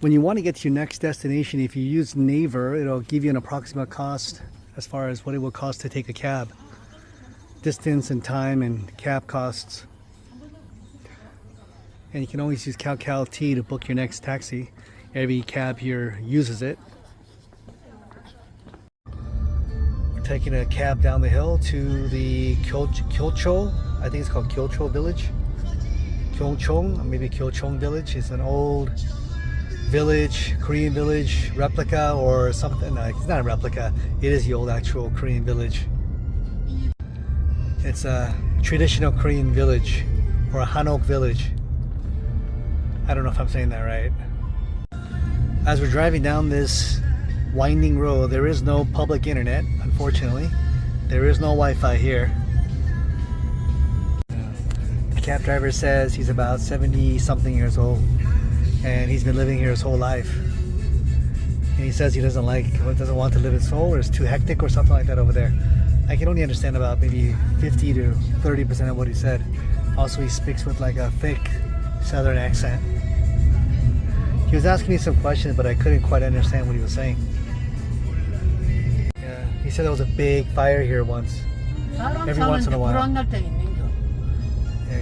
when you want to get to your next destination, if you use Naver, it'll give you an approximate cost as far as what it will cost to take a cab. Distance and time and cab costs. And you can always use Kakao T to book your next taxi. Every cab here uses it. We're taking a cab down the hill to the Gyeongju, I think it's called Gyeongju Village. Gyeongju, or maybe Gyeongju Village. It's an old village, Korean village, replica or something. No, it's not a replica. It is the old actual Korean village. It's a traditional Korean village, or a Hanok village. I don't know if I'm saying that right. As we're driving down this winding road, there is no public internet, unfortunately. There is no Wi-Fi here. The cab driver says he's about 70 something years old and he's been living here his whole life. And he says he doesn't want to live in Seoul, or it's too hectic or something like that over there. I can only understand about maybe 50 to 30% of what he said. Also, he speaks with like a thick southern accent. He was asking me some questions, but I couldn't quite understand what he was saying. Yeah, he said there was a big fire here once. Every once in a while. Yeah,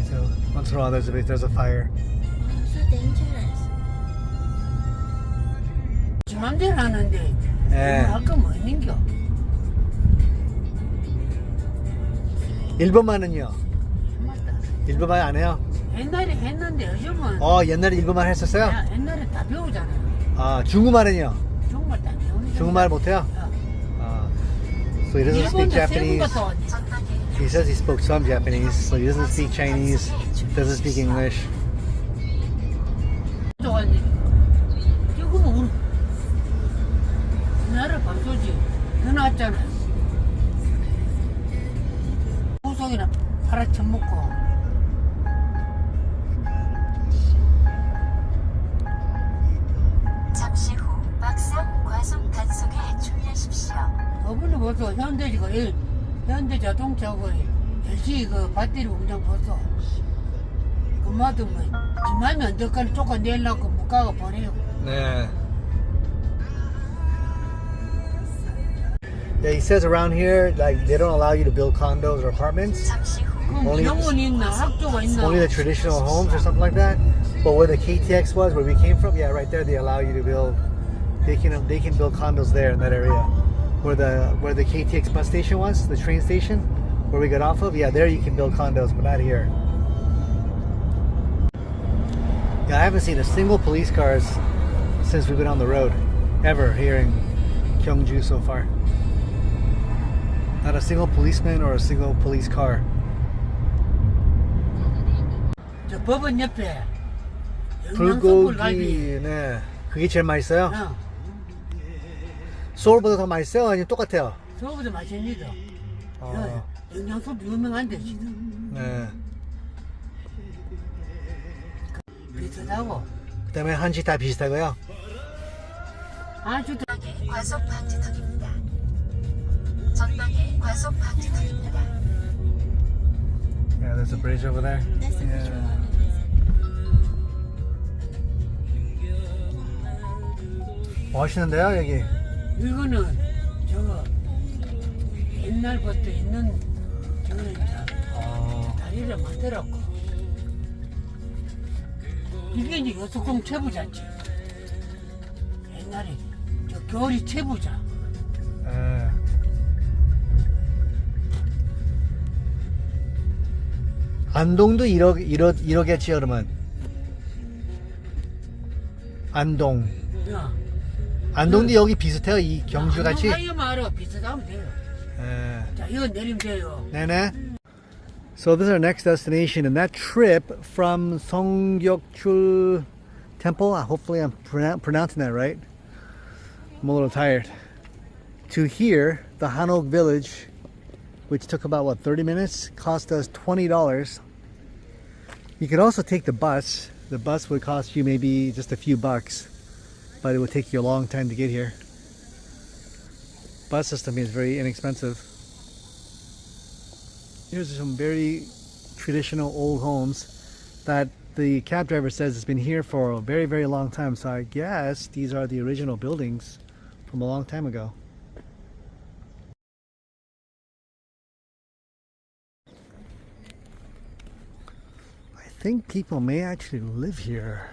so once in a while there's a fire. So dangerous. 맘대로 하는데 아까 뭐 있는겨? 일본말은요? 일본말 안 해요? 옛날에 했는데 요즘은 옛날에 일본말 했었어요? 옛날에 다 배우잖아요. 아, 중국말은요? 중국말 다 배우니까. 중국말 못해요? So he doesn't speak Japanese. He says he spoke some Japanese, so he doesn't speak Chinese, doesn't speak English. 지금은 우리나라 방송지 더 낫잖아. 후속이나 갈아쳐먹고. 잠시 후 막상 과속 단속에 주의하십시오. 저번에 벌써 현대자동차하고 LG 그 배터리 공장 벌써 그마도 뭐 지마면 언제까지 쫓아내려고 못 가고 보내요. 네. Yeah, he says around here, like, they don't allow you to build condos or apartments. Only the traditional homes or something like that. But where the KTX was, where we came from, yeah, right there, they allow you to build. They can build condos there in that area. Where the KTX bus station was, the train station, where we got off of, yeah, there you can build condos, but not here. Yeah, I haven't seen a single police cars since we've been on the road, ever here in Gyeongju so far. Not a single policeman or a single police car. 저 법원 옆에 불고기, 네, 그게 제일 맛있어요? 서울보다 더 맛있어요? 아니면 똑같아요? 서울보다 맛있니다. 영양소도 유명한데 지금. 네. 비슷하고. 그다음에 한식 다 비슷하고요. 아주 과속 방지턱입니다. 전방에 과속 방지턱입니다. Yeah, there's a bridge over there. Yeah. 멋있는데요, 여기? 이거는 저거 옛날부터 있는 저거는 다리를 만들었고 이게 이제 여수공 체부자지. 옛날에 저 겨울이 체부자. 예. 안동도 이러겠지, 그러면. 안동. 야. 안동도 여기 비슷해요, 이 경주 같이. 안동 말어 비슷하면 돼요. 예. 자, 이거 내리면 돼요. 네네. So this is our next destination, and that trip from Songgyeokchul Temple, hopefully I'm pronouncing that right. I'm a little tired. To here, the Hanok Village, which took about, what, 30 minutes, cost us $20. You could also take the bus. The bus would cost you maybe just a few bucks, but it would take you a long time to get here. Bus system is very inexpensive. Here's some very traditional old homes that the cab driver says it's been here for a very, very long time. So I guess these are the original buildings from a long time ago. I think people may actually live here.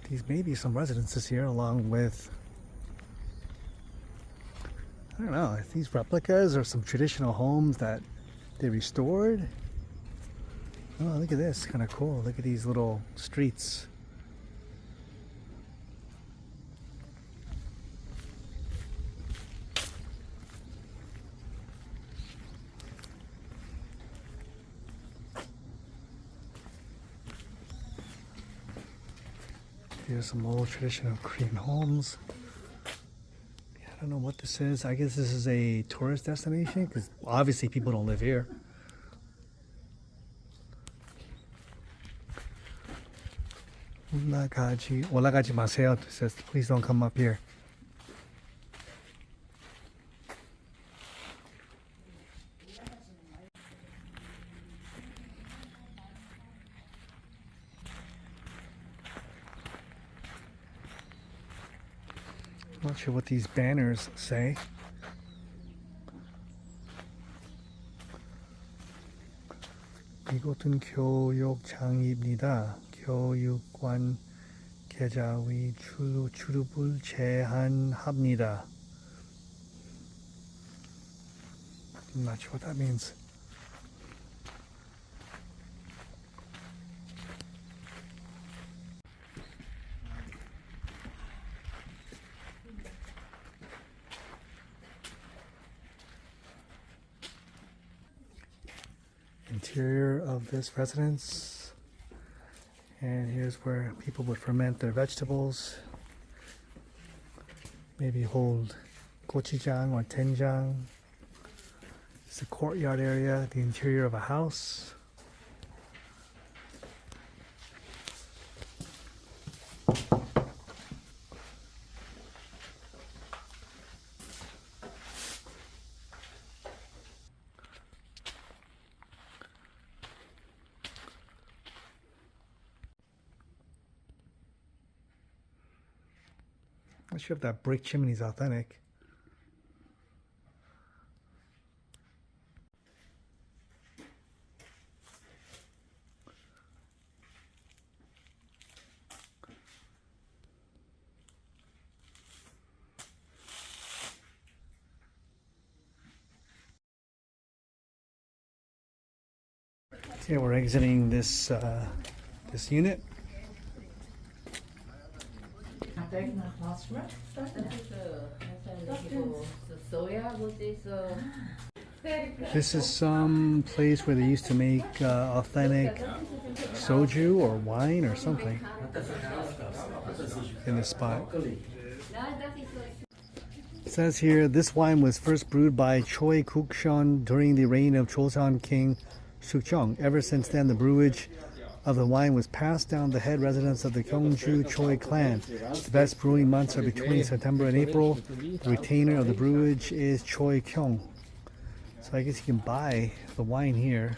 These may be some residences here along with, I don't know, if these replicas or some traditional homes that they restored. Oh, look at this, kind of cool. Look at these little streets. Here's some old traditional Korean homes. Yeah, I don't know what this is. I guess this is a tourist destination because obviously people don't live here. 올라가지 마세요. It says, please don't come up here. I'm not sure what these banners say. 이곳은 교육장입니다. 교육관 계좌의 출입을 제한합니다. I'm not sure what that means. Interior of this residence, and here's where people would ferment their vegetables, maybe hold gochujang or doenjang. It's a courtyard area, the interior of a house. Not sure if that brick chimney is authentic. Yeah, we're exiting this this unit. This is some place where they used to make authentic soju or wine or something in this spot. It says here, this wine was first brewed by Choi Kukshon during the reign of Joseon King Sukjeong. Ever since then, the brewage of the wine was passed down the head residents of the Gyeongju Choi clan. The best brewing months are between September and April. The retainer of the brewage is Choi Kyung. So I guess you can buy the wine here.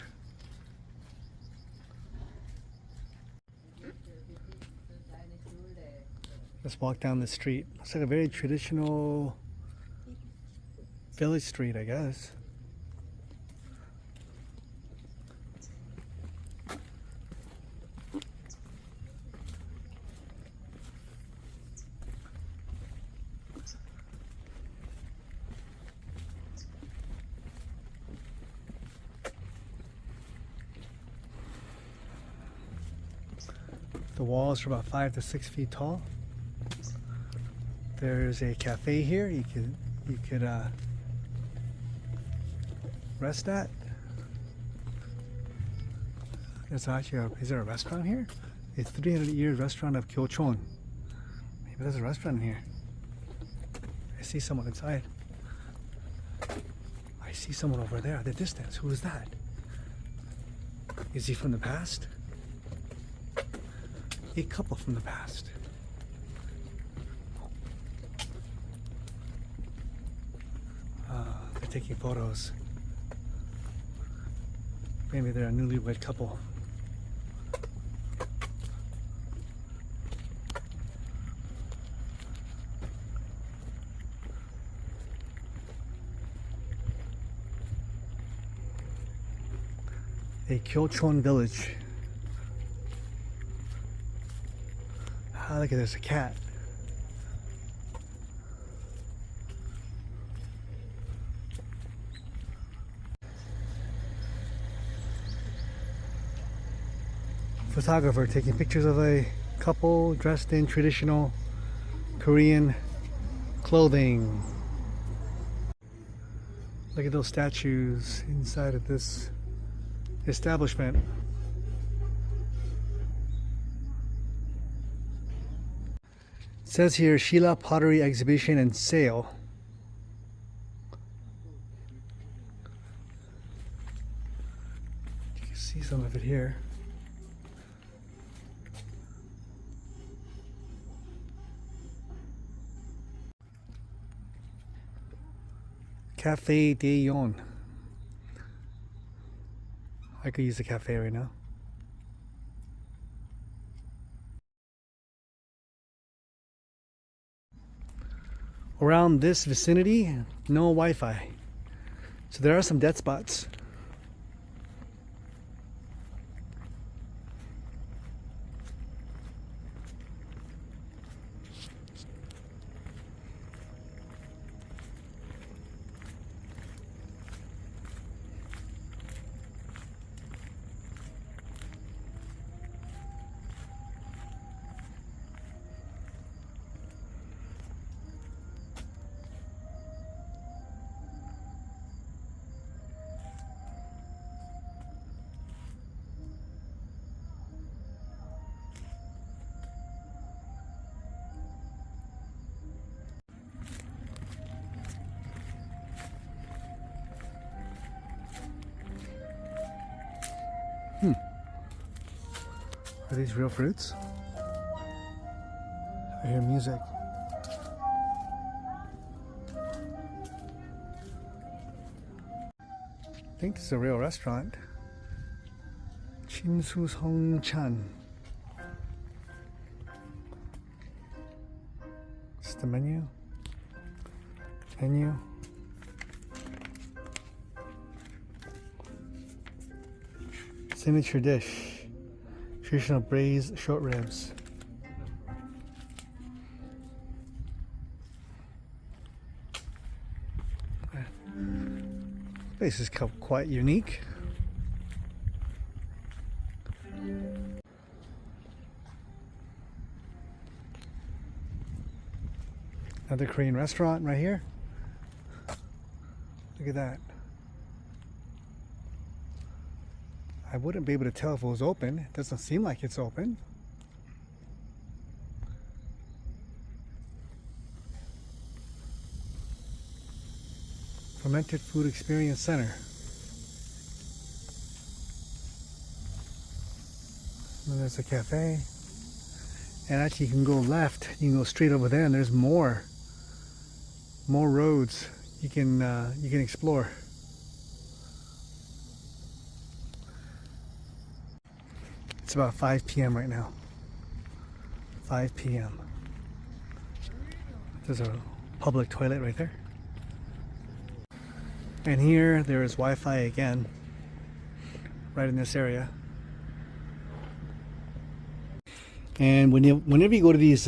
Let's walk down the street. Looks like a very traditional village street, I guess. The walls are about 5 to 6 feet tall. There's a cafe here you could rest at. There's actually is there a restaurant here? A 300-year restaurant of Gyochon. Maybe there's a restaurant in here. I see someone inside. I see someone over there at the distance. Who is that? Is he from the past? A couple from the past. They're taking photos. Maybe they're a newlywed couple. A Gyochon village. Ah, look at this, a cat. Photographer taking pictures of a couple dressed in traditional Korean clothing. Look at those statues inside of this establishment. It says here Sheila Pottery Exhibition and Sale. You can see some of it here. Cafe de Yon. I could use a cafe right now. Around this vicinity, no Wi-Fi. So there are some dead spots. Are these real fruits? I hear music. I think this is a real restaurant. Chinsu Songchan. This is the menu. Signature dish. Traditional braised short ribs. This is quite unique. Another Korean restaurant right here. Look at that. I wouldn't be able to tell if it was open. It doesn't seem like it's open. Fermented Food Experience Center. And then there's a cafe. And actually you can go left. You can go straight over there and there's more roads you can explore. It's about 5 p.m. right now. 5 p.m. There's a public toilet right there. And here there is Wi-Fi again, right in this area. And whenever you go to these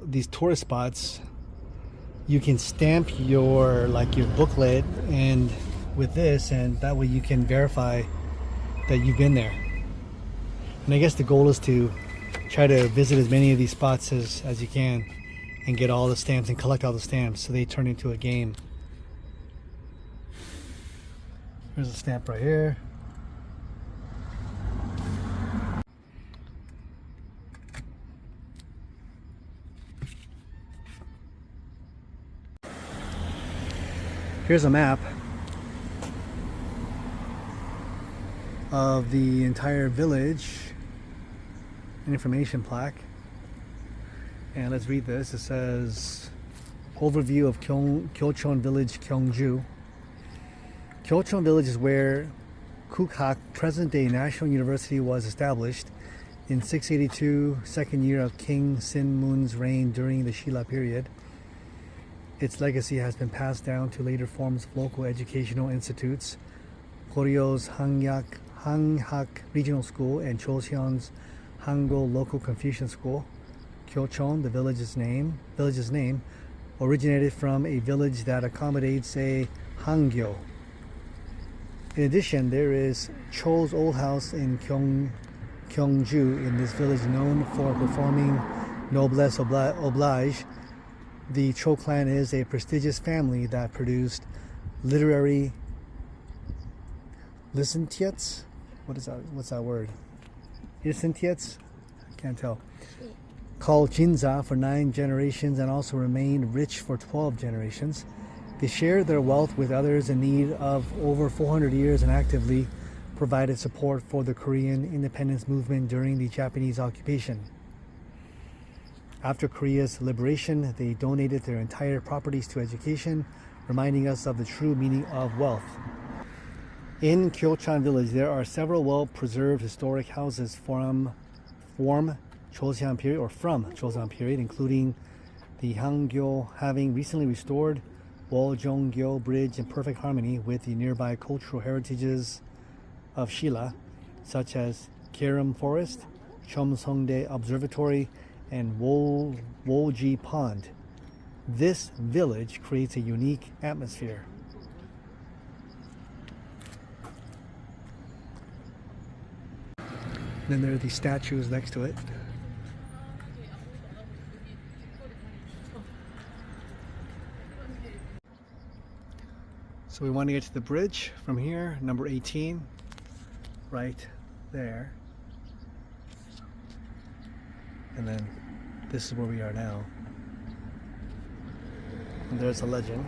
these tourist spots, you can stamp your booklet and with this, and that way you can verify that you've been there. And I guess the goal is to try to visit as many of these spots as you can and get all the stamps and collect all the stamps so they turn into a game. There's a stamp right here. Here's a map of the entire village, an information plaque. And let's read this. It says, overview of Gyochon Village, Gyeongju. Gyochon Village is where Kukhak present-day National University was established in 682, second year of King Sinmun's reign during the Shilla period. Its legacy has been passed down to later forms of local educational institutes, Koryo's Hanghak Regional School and Choseon's Hangul Local Confucian School. Gyochon, the village's name, originated from a village that accommodates a Hangyo. In addition, there is Cho's Old House in Gyeongju in this village, known for performing noblesse oblige. The Cho clan is a prestigious family that produced literary licentiates. What's that word? Licentiates? Can't tell. Called Jinza for 9 generations and also remained rich for 12 generations. They shared their wealth with others in need of over 400 years and actively provided support for the Korean independence movement during the Japanese occupation. After Korea's liberation, they donated their entire properties to education, reminding us of the true meaning of wealth. In Gyochon Village, there are several well-preserved historic houses from Joseon period, including the Hangyo having recently restored Woljeong Bridge in perfect harmony with the nearby cultural heritages of Shilla, such as Kerim Forest, Chomsongdae Observatory, and Wolji Pond. This village creates a unique atmosphere. Then there are these statues next to it. So we want to get to the bridge from here, number 18, right there. And then this is where we are now. And there's a legend.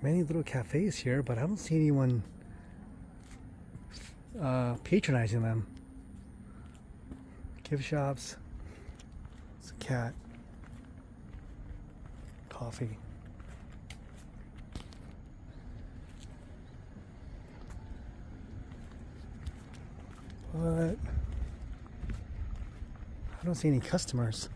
Many little cafes here, but I don't see anyone patronizing them. Gift shops. It's a cat. Coffee. But I don't see any customers.